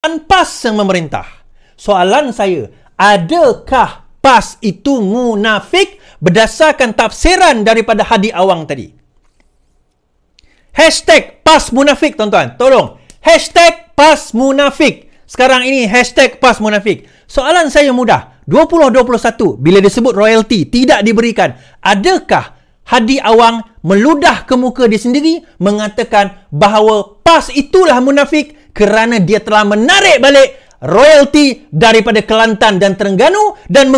PAS yang memerintah. Soalan saya, adakah PAS itu munafik berdasarkan tafsiran daripada Hadi Awang tadi? Hashtag PAS munafik, tuan-tuan. Tolong. Hashtag PAS munafik. Sekarang ini hashtag PAS munafik. Soalan saya mudah. 2021, bila disebut royalty tidak diberikan, adakah Hadi Awang meludah ke muka dia sendiri mengatakan bahawa PAS itulah munafik kerana dia telah menarik balik royalty daripada Kelantan dan Terengganu dan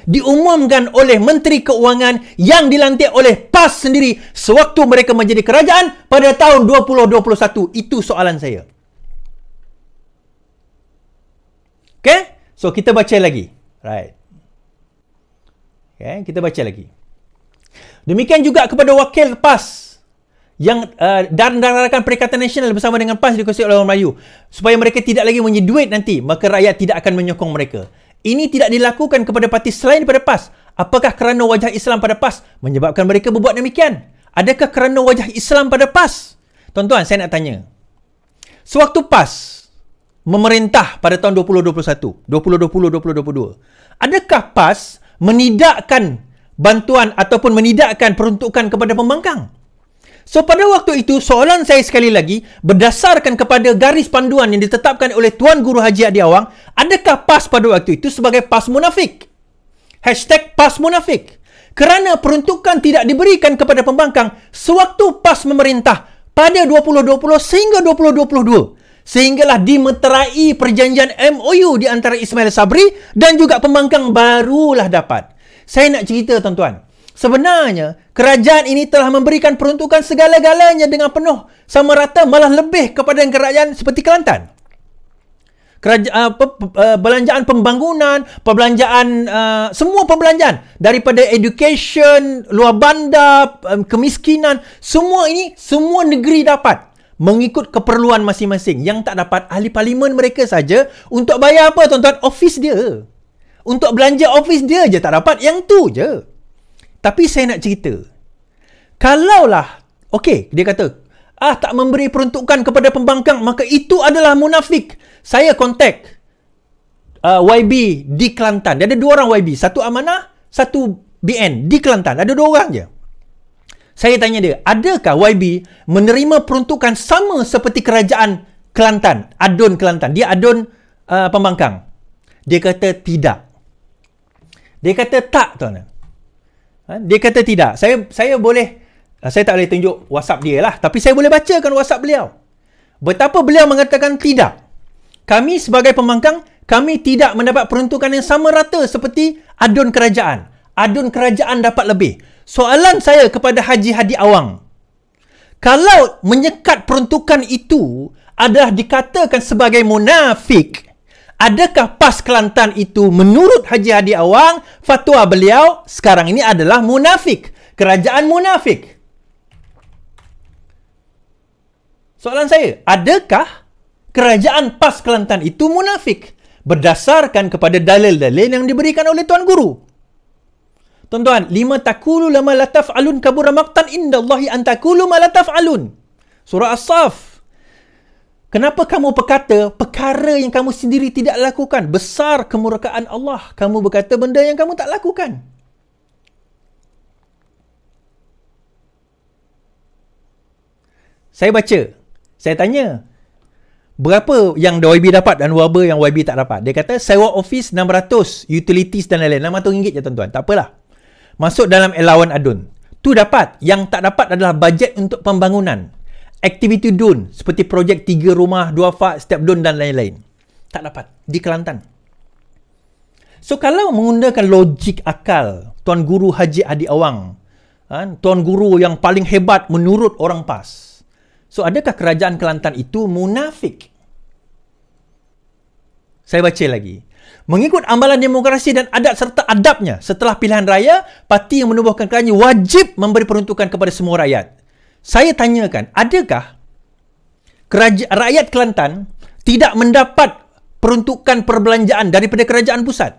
diumumkan oleh Menteri Keuangan yang dilantik oleh PAS sendiri sewaktu mereka menjadi kerajaan pada tahun 2021. Itu soalan saya. Okay? So, kita baca lagi. Right. Okay, kita baca lagi. Demikian juga kepada wakil PAS yang dan rakan Perikatan Nasional bersama dengan PAS dikuasai oleh orang Melayu supaya mereka tidak lagi menye duit nanti, maka rakyat tidak akan menyokong mereka. Ini tidak dilakukan kepada parti selain daripada PAS. Apakah kerana wajah Islam pada PAS menyebabkan mereka berbuat demikian? Adakah kerana wajah Islam pada PAS? Tuan-tuan, saya nak tanya. Sewaktu PAS memerintah pada tahun 2021, 2020-2022, adakah PAS menidakkan bantuan ataupun menidakkan peruntukan kepada pembangkang? So, pada waktu itu, soalan saya sekali lagi, berdasarkan kepada garis panduan yang ditetapkan oleh Tuan Guru Haji Hadi Awang, adakah PAS pada waktu itu sebagai PAS munafik? Hashtag PAS munafik. Kerana peruntukan tidak diberikan kepada pembangkang sewaktu PAS memerintah pada 2020 sehingga 2022. Sehinggalah dimeterai perjanjian MOU di antara Ismail Sabri dan juga pembangkang barulah dapat. Saya nak cerita, tuan-tuan. Sebenarnya, kerajaan ini telah memberikan peruntukan segala-galanya dengan penuh sama rata, malah lebih kepada kerajaan seperti Kelantan. Belanjaan pembangunan, semua perbelanjaan daripada education, luar bandar, kemiskinan, semua ini, semua negeri dapat mengikut keperluan masing-masing. Yang tak dapat, ahli parlimen mereka saja untuk bayar apa, tuan-tuan? Office dia. Untuk belanja office dia je tak dapat. Yang tu je. Tapi saya nak cerita. Kalaulah, okey, dia kata, tak memberi peruntukan kepada pembangkang, maka itu adalah munafik. Saya kontak YB di Kelantan. Dia ada 2 orang YB. Satu Amanah, satu BN di Kelantan. Ada 2 orang je. Saya tanya dia, adakah YB menerima peruntukan sama seperti kerajaan Kelantan, Adun Kelantan? Dia Adun pembangkang. Dia kata tidak. Dia kata tak, tuan. Dia kata tidak. Saya boleh, saya tak boleh tunjuk WhatsApp dia lah, tapi saya boleh bacakan WhatsApp beliau. Betapa beliau mengatakan tidak. Kami sebagai pembangkang, kami tidak mendapat peruntukan yang sama rata seperti adun kerajaan. Adun kerajaan dapat lebih. Soalan saya kepada Haji Hadi Awang, kalau menyekat peruntukan itu adalah dikatakan sebagai munafik, adakah PAS Kelantan itu menurut Haji Hadi Awang, fatwa beliau sekarang ini adalah munafik? Kerajaan munafik. Soalan saya, adakah kerajaan PAS Kelantan itu munafik? Berdasarkan kepada dalil-dalil yang diberikan oleh Tuan Guru. Tuan-tuan, lima takulu lama la taf'alun kabura maqtan indallahi an takulu ma la taf'alun. Surah As-Saff. Kenapa kamu berkata perkara yang kamu sendiri tidak lakukan? Besar kemurkaan Allah. Kamu berkata benda yang kamu tak lakukan. Saya baca. Saya tanya, berapa yang YB dapat dan berapa yang YB tak dapat? Dia kata sewa office 600, utilities dan lain-lain. RM600 je, tuan-tuan. Tak apalah. Masuk dalam allowance adun. Tu dapat. Yang tak dapat adalah bajet untuk pembangunan. Aktiviti DUN seperti projek 3 rumah, 2 fak, step DUN dan lain-lain. Tak dapat. Di Kelantan. So, kalau menggunakan logik akal Tuan Guru Haji Hadi Awang, Tuan Guru yang paling hebat menurut orang PAS, so adakah kerajaan Kelantan itu munafik? Saya baca lagi. Mengikut amalan demokrasi dan adat serta adabnya, setelah pilihan raya, parti yang menubuhkan kerajaan wajib memberi peruntukan kepada semua rakyat. Saya tanyakan, adakah rakyat Kelantan tidak mendapat peruntukan perbelanjaan daripada kerajaan pusat?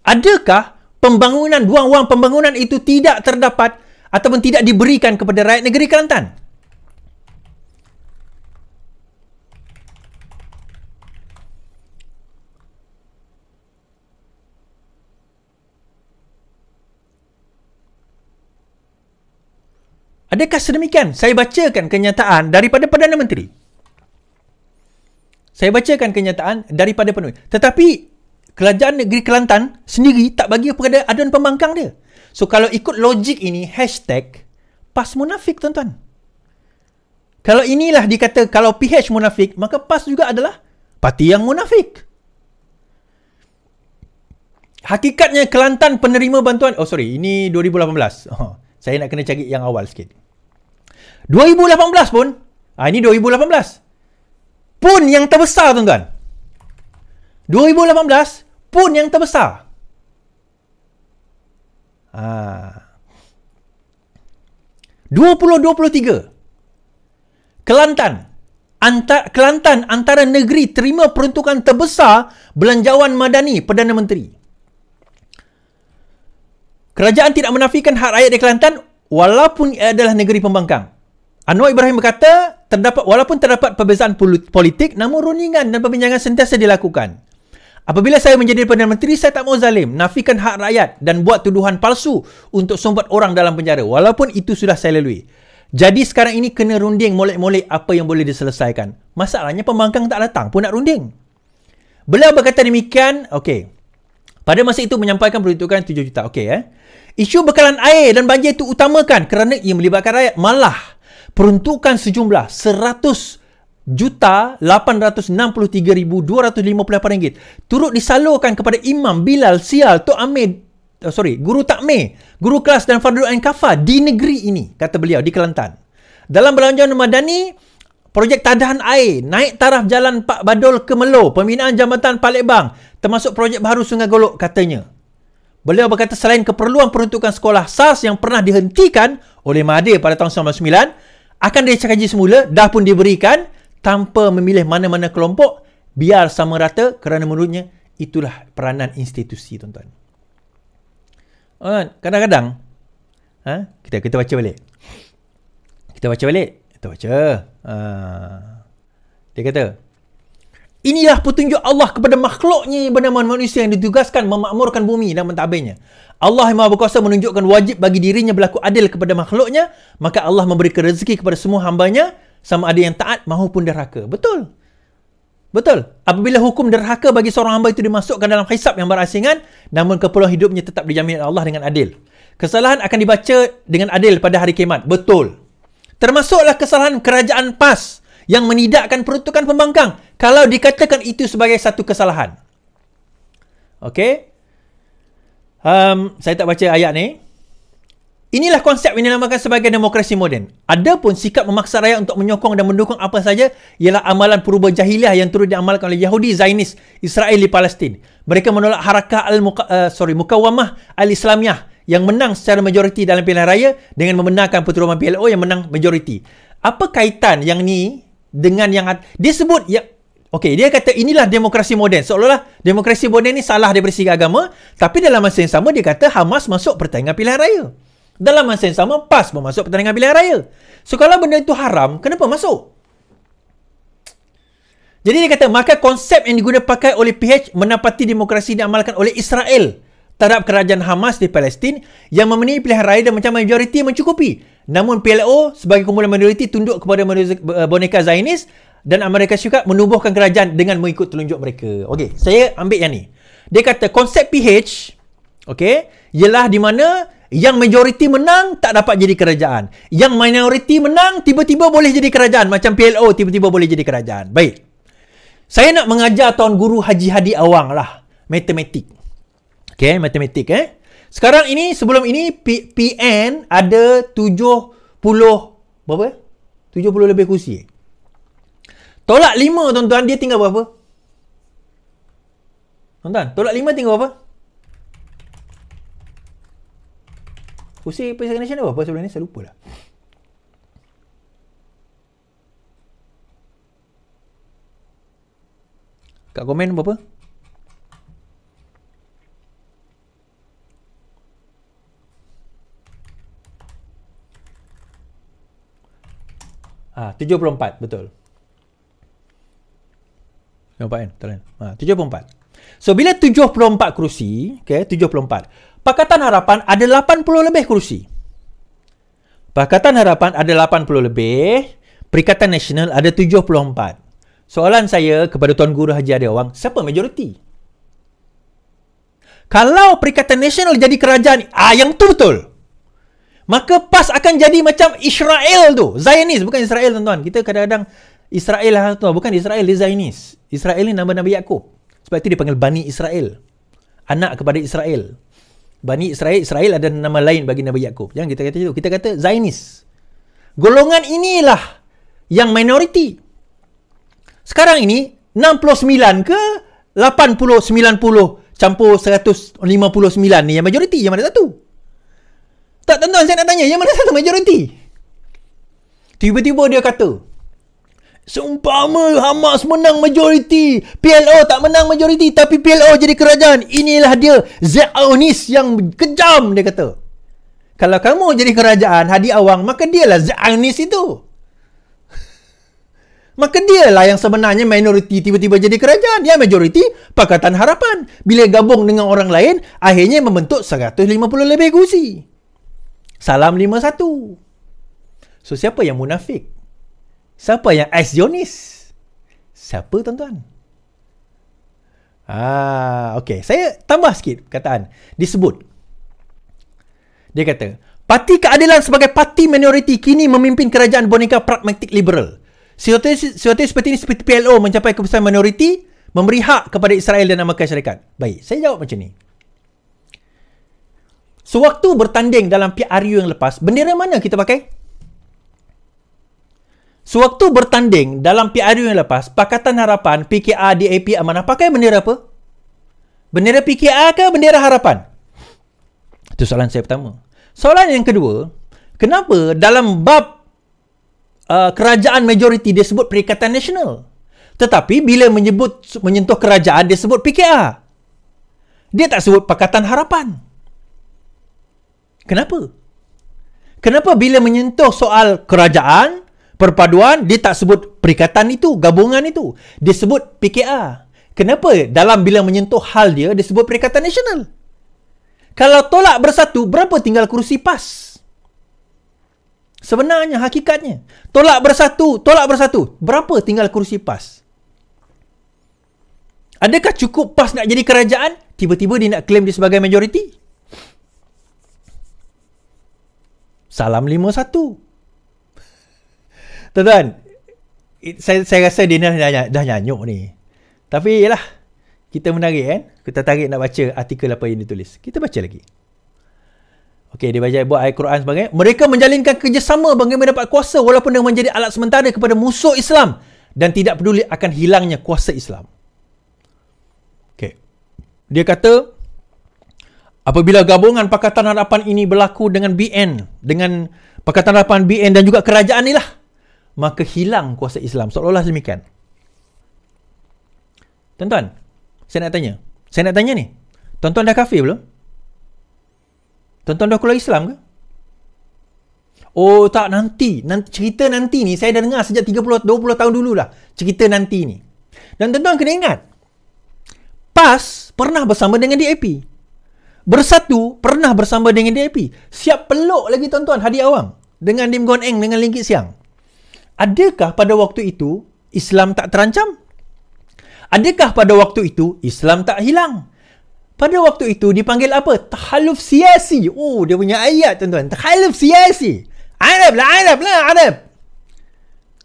Adakah pembangunan, wang-wang pembangunan itu tidak terdapat ataupun tidak diberikan kepada rakyat negeri Kelantan? Adakah sedemikian? Saya bacakan kenyataan daripada Perdana Menteri. Saya bacakan kenyataan daripada Perdana Menteri. Tetapi Kerajaan Negeri Kelantan sendiri tak bagi kepada aduan pembangkang dia. So kalau ikut logik ini, hashtag PAS munafik, tuan-tuan. Kalau inilah dikata kalau PH munafik, maka PAS juga adalah parti yang munafik. Hakikatnya Kelantan penerima bantuan, ini 2018. Saya nak kena cari yang awal sikit. 2018 pun, ini 2018. Pun yang terbesar, tuan-tuan. 2018 pun yang terbesar. 2023 Kelantan antara negeri terima peruntukan terbesar belanjawan madani Perdana Menteri. Kerajaan tidak menafikan hak rakyat di Kelantan walaupun ia adalah negeri pembangkang. Anwar Ibrahim berkata, walaupun terdapat perbezaan politik, namun rundingan dan perbincangan sentiasa dilakukan. Apabila saya menjadi Perdana Menteri, saya tak mau zalim, nafikan hak rakyat dan buat tuduhan palsu untuk sumbat orang dalam penjara. Walaupun itu sudah saya lalui. Jadi sekarang ini kena runding molek-molek apa yang boleh diselesaikan. Masalahnya pembangkang tak datang pun nak runding. Beliau berkata demikian, pada masa itu menyampaikan peruntukan 7 juta. Isu bekalan air dan banjir itu utamakan kerana ia melibatkan rakyat. Malah peruntukan sejumlah 100,863,258 ringgit turut disalurkan kepada Imam Bilal Sial, Tok Amir, Guru Takmir, Guru Kelas dan Fardul Ain Kafah di negeri ini, kata beliau, di Kelantan. Dalam belanjawan madani, projek tadahan air, naik taraf jalan Pak Badul ke Melo, pembinaan jambatan Palembang, termasuk projek baru Sungai Golok, katanya. Beliau berkata selain keperluan peruntukan sekolah SARS yang pernah dihentikan oleh Mahathir pada tahun 1999, akan dikaji semula, dah pun diberikan tanpa memilih mana-mana kelompok, biar sama rata kerana menurutnya itulah peranan institusi, tuan-tuan. Kadang-kadang kita baca balik. Dia kata, inilah petunjuk Allah kepada makhluknya yang bernama manusia yang ditugaskan memakmurkan bumi dan mentadbirnya. Allah yang Maha Berkuasa menunjukkan wajib bagi dirinya berlaku adil kepada makhluknya, maka Allah memberikan rezeki kepada semua hambanya, sama ada yang taat maupun derhaka. Betul. Apabila hukum derhaka bagi seorang hamba itu dimasukkan dalam hisab yang berasingan, namun keperluan hidupnya tetap dijamin Allah dengan adil. Kesalahan akan dibaca dengan adil pada hari kiamat. Betul. Termasuklah kesalahan kerajaan PAS yang menidakkan peruntukan pembangkang kalau dikatakan itu sebagai satu kesalahan. Saya tak baca ayat ni. Inilah konsep yang dinamakan sebagai demokrasi moden. Adapun sikap memaksa rakyat untuk menyokong dan mendukung apa saja ialah amalan purba jahiliah yang turut diamalkan oleh Yahudi, Zionis, Israel di Palestin. Mereka menolak harakah Mukawamah Al-Islamiyah yang menang secara majoriti dalam pilihan raya dengan membenarkan perturunan PLO yang menang majoriti. Apa kaitan yang ni dengan yang dia sebut dia kata inilah demokrasi moden. Seolah-olah demokrasi moden ni salah daripada segi agama, tapi dalam masa yang sama dia kata Hamas masuk pertandingan pilihan raya. Dalam masa yang sama, PAS pun masuk pertandingan pilihan raya. So, kalau benda itu haram, kenapa masuk? Jadi dia kata, maka konsep yang digunakan pakai oleh PH menapati demokrasi diamalkan oleh Israel terhadap kerajaan Hamas di Palestin yang memenuhi pilihan raya dan macam majoriti mencukupi. Namun PLO sebagai kumpulan minoriti tunduk kepada boneka Zionis dan Amerika Syarikat menubuhkan kerajaan dengan mengikut telunjuk mereka. Saya ambil yang ni. Dia kata konsep PH, ialah di mana yang majoriti menang tak dapat jadi kerajaan. Yang minoriti menang tiba-tiba boleh jadi kerajaan. Macam PLO tiba-tiba boleh jadi kerajaan. Baik. Saya nak mengajar Tuan Guru Haji Hadi Awang lah. Matematik. Matematik. Sekarang ini, sebelum ini PN ada 70 berapa? 70 lebih kursi. Tolak 5, tuan-tuan, dia tinggal berapa? Tuan-tuan, tolak 5 tinggal berapa? Kursi Pakatan Nasional berapa sebelum ni? Saya lupa lah. Kat komen berapa? Ah, 74, betul. 74 kan? Betul kan? 74. So, bila 74 kerusi, 74. Pakatan Harapan ada 80 lebih kerusi. Pakatan Harapan ada 80 lebih, Perikatan Nasional ada 74. Soalan saya kepada Tuan Guru Haji Adi Awang, siapa majoriti? Kalau Perikatan Nasional jadi kerajaan, yang tu betul. Maka PAS akan jadi macam Israel tu. Zionis, bukan Israel tuan-tuan. Kita kadang-kadang Israel lah tuan. Bukan Israel, dia Zionis. Israel ni nama Nabi Yaakob. Sebab itu dia panggil Bani Israel. Anak kepada Israel. Bani Israel, Israel ada nama lain bagi Nabi Yaakob. Jangan kita kata itu. Kita kata Zionis. Golongan inilah yang minoriti. Sekarang ini 69 ke 80, 90 campur 159 ni yang majoriti. Yang mana satu? Tak, tuan-tuan, saya nak tanya, yang mana satu majoriti? Tiba-tiba dia kata, seumpama Hamas menang majoriti, PLO tak menang majoriti, tapi PLO jadi kerajaan. Inilah dia Zionis yang kejam, dia kata. Kalau kamu jadi kerajaan, Hadi Awang, maka dialah Zionis itu. Maka dialah yang sebenarnya minoriti tiba-tiba jadi kerajaan. Yang majoriti Pakatan Harapan. Bila gabung dengan orang lain, akhirnya membentuk 150 lebih kursi. Salam 51. So, siapa yang munafik? Siapa yang Zionis? Siapa, tuan-tuan? Okey. Saya tambah sikit perkataan. Disebut. Dia kata, Parti Keadilan sebagai parti minoriti kini memimpin kerajaan boneka pragmatik liberal. Situasi seperti ini seperti PLO mencapai kebesaran minoriti, memberi hak kepada Israel dan Amerika Syarikat. Baik, saya jawab macam ni. Sewaktu bertanding dalam PRU yang lepas, bendera mana kita pakai? Sewaktu bertanding dalam PRU yang lepas, Pakatan Harapan, PKR, DAP, Amanah pakai bendera apa? Bendera PKR ke bendera Harapan? Itu soalan saya pertama. Soalan yang kedua, kenapa dalam bab kerajaan majoriti dia sebut Perikatan Nasional, tetapi bila menyentuh kerajaan dia sebut PKR? Dia tak sebut Pakatan Harapan. Kenapa? Kenapa bila menyentuh soal kerajaan, perpaduan, dia tak sebut perikatan itu, gabungan itu. Dia sebut PKR. Kenapa dalam bila menyentuh hal dia, dia sebut Perikatan Nasional? Kalau tolak bersatu, berapa tinggal kursi PAS? Sebenarnya, hakikatnya. Tolak bersatu, berapa tinggal kursi PAS? Adakah cukup PAS nak jadi kerajaan? Tiba-tiba dia nak claim dia sebagai majoriti? Salam 51. Tuan-tuan, saya rasa dia dah nyanyuk ni. Tapi yalah, kita menarik kan? Kita tarik nak baca artikel apa yang ditulis. Kita baca lagi. Okey, dia baca buat ayat Quran sebagainya. Mereka menjalinkan kerjasama bagi mendapat kuasa walaupun dengan menjadi alat sementara kepada musuh Islam dan tidak peduli akan hilangnya kuasa Islam. Okey. Dia kata, apabila gabungan Pakatan Harapan ini berlaku dengan BN, dengan Pakatan Harapan BN dan juga kerajaan inilah, maka hilang kuasa Islam. Seolah-olah demikian. Tuan-tuan, saya nak tanya ni. Tuan-tuan dah kafir belum? Tuan-tuan dah keluar Islam ke? Oh tak, nanti cerita nanti ni saya dah dengar sejak 20 tahun dulu lah. Cerita nanti ni. Dan tuan-tuan kena ingat, PAS pernah bersama dengan DAP. Bersatu pernah bersama dengan DAP. Siap peluk lagi tuan-tuan Hadi Awang dengan Lim Guan Eng dengan Lim Kit Siang. Adakah pada waktu itu Islam tak terancam? Adakah pada waktu itu Islam tak hilang? Pada waktu itu dipanggil apa? Tahaluf siasi. Oh, dia punya ayat tuan-tuan. Tahaluf siasi. Arab lah.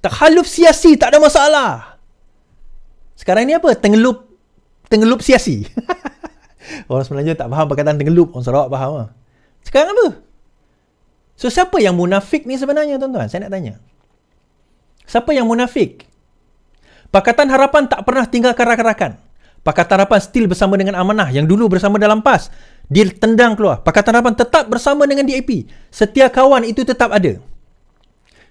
Tahaluf siasi, tak ada masalah. Sekarang ni apa? Tenggelup siasi. Orang Melayu tak faham perkataan tenggelup. Orang Sarawak faham lah. Sekarang apa? So, siapa yang munafik ni sebenarnya tuan-tuan? Saya nak tanya. Siapa yang munafik? Pakatan Harapan tak pernah tinggalkan rakan-rakan. Pakatan Harapan still bersama dengan Amanah yang dulu bersama dalam PAS. Dia tendang keluar. Pakatan Harapan tetap bersama dengan DAP. Setia kawan itu tetap ada.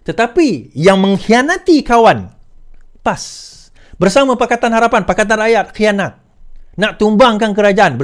Tetapi yang mengkhianati kawan PAS bersama Pakatan Harapan, Pakatan Rakyat khianat. Nak tumbangkan kerajaan